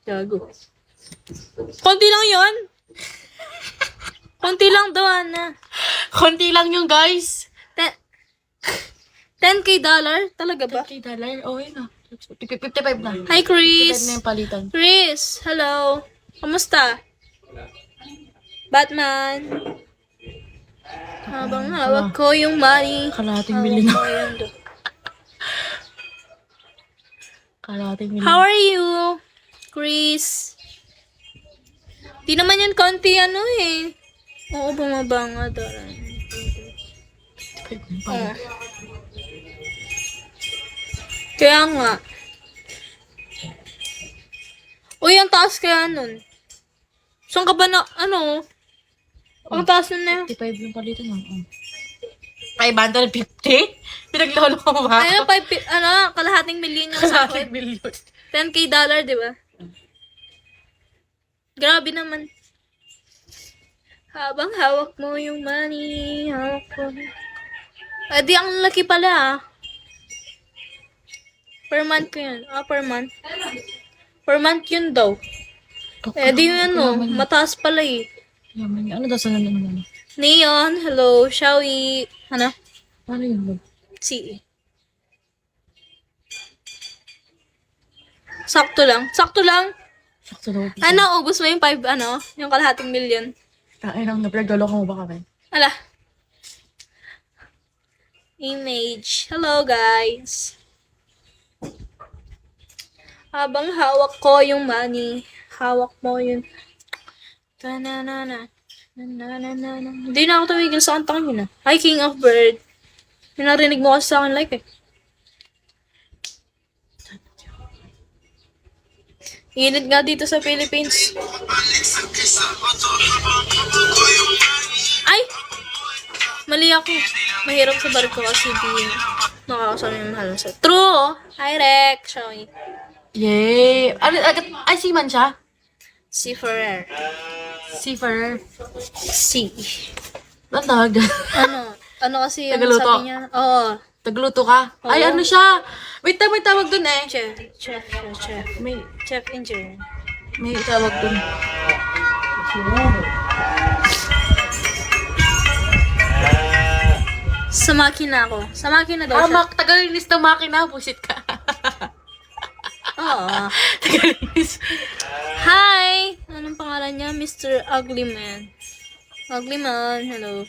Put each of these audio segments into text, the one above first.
Gago. Konti lang yun. Konti lang daw, Ana. Konti lang yung guys. 10K dollar? Talaga ba? $10 oh yun ah. 55 na. Hi, 55 Chris. na yung palitan. Chris, hello. Kamusta? Batman. Habang hawak ko yung money. Kalahating million. Hawak ko yung Kalahating million. How are you, Chris? Di naman yan konti ano eh. Oo, bumaba nga. Oh. Kaya nga. Uy, ang taas kaya nun. Saan ka ba na, ano? Ang taas nun na yun. 55 yung palitan ah. 550? Pinaglolo ko ba? Ano, kalahating milyon yung Kalahating sakit. million. 10K dollar, di ba? Grabe naman. Habang hawak mo yung money, hawak ko. Di ang laki pala ah. Per month ko yun. Per month. Per month yun daw. Di yun ano, mataas pala eh. Yaman niya. Ano daw sa naman? Neon, hello, shall we? Ano? Ano yun? Si. Sakto lang. Sakto lang. Sakto daw. Ano, ubos mo yung yung kalahating milyon. Tain ang naglolo ko mo ba kami? Ala. Image. Hello, guys. Habang hawak ko yung money, hawak mo yun. Ta-na-na-na. Na-na-na-na. Hindi na ako tumigil sa kantang yun ah. Hi, King of Bird. Yung narinig mo kasi sa akin like eh. Init nga dito sa Philippines. Ay! Mali ako. Mahirap sa barko kasi di nakakasama yung mahal sa. True! Hi, Rex. Shall we? Yay! Ano, ay, seaman siya? Seafarer. Seafarer. Sea. Ano tawag? Ano kasi yung Tagaluto? sabi niya? Oo. Tagluto ka? Oo. Ay, ano siya? Wait, may tawag dun eh. Chef. May, Chef engineer. may tawag dun. Sa makina ako. Sa makina daw siya. Tagalinis ng makina. Busit ka. Oo. Tagalinis. Hi! Anong pangalan niya? Mr. Ugly Man. Ugly Man, hello.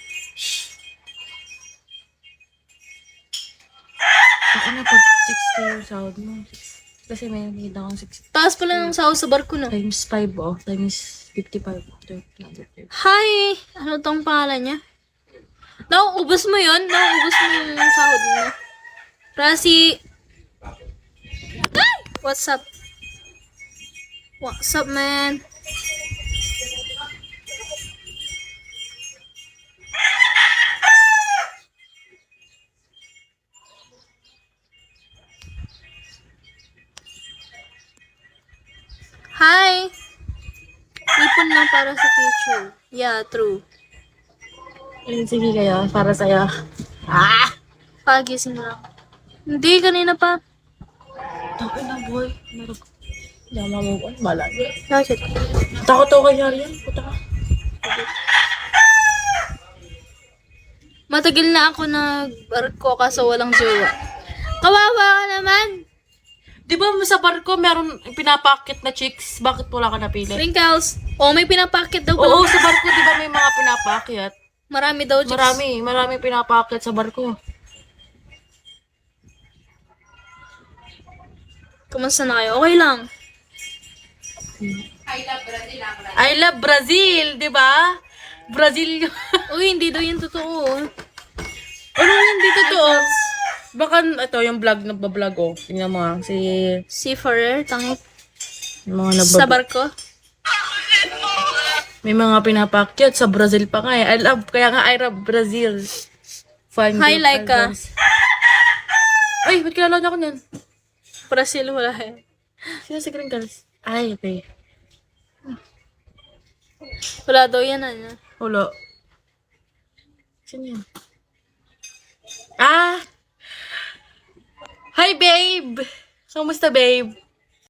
Ano pag 60 yung sahod mo? Kasi may nakita akong 60. Taas pala ng sahod sa barko na. Times 5 oh. Times 55. Hi! Ano tong pangalan niya? Nauubos mo yun? Nauubos mo yung sahod mo? Rasi... Ay! What's up? What's up, man? Hi! Ipon lang para sa future. Yeah, true. Sige kayo. Para sa'yo. Ah! Pagising lang. Hindi, kanina pa. Takot na boy. Yama mo ba? Balag. Bakit? Takot ako kay Arian. Puta ka. Matagal na ako nagbarko kaso walang jowa. Kawawa ka naman! Di ba sa barko meron pinapakit na chicks? Bakit wala ka napili? Wrinkles. Oh, may pinapakit daw Oo, pala. sa barko di ba may mga pinapakit? Marami daw, chicks. Marami pinapakit sa barko. Kumusta na kayo? Okay lang. I love Brazil, di ba? Brazil. Uy, hindi daw yung totoo. Ano yan dito to? Baka ito yung vlog na bablog oh. Tingnan mo ah, si Seafarer, tangik. yung mga Sa barko. may mga pinapakyat sa Brazil pa nga eh. Kaya nga I love Brazil. Fine. Hi, Laika. Ay, ba't kilala niya ako niyan? Brazil, wala eh. Sino si Crinkles? Ay, okay. Wala daw yan, ano. Wala. Sino yan? Ah! Hi, babe! Kamusta, babe?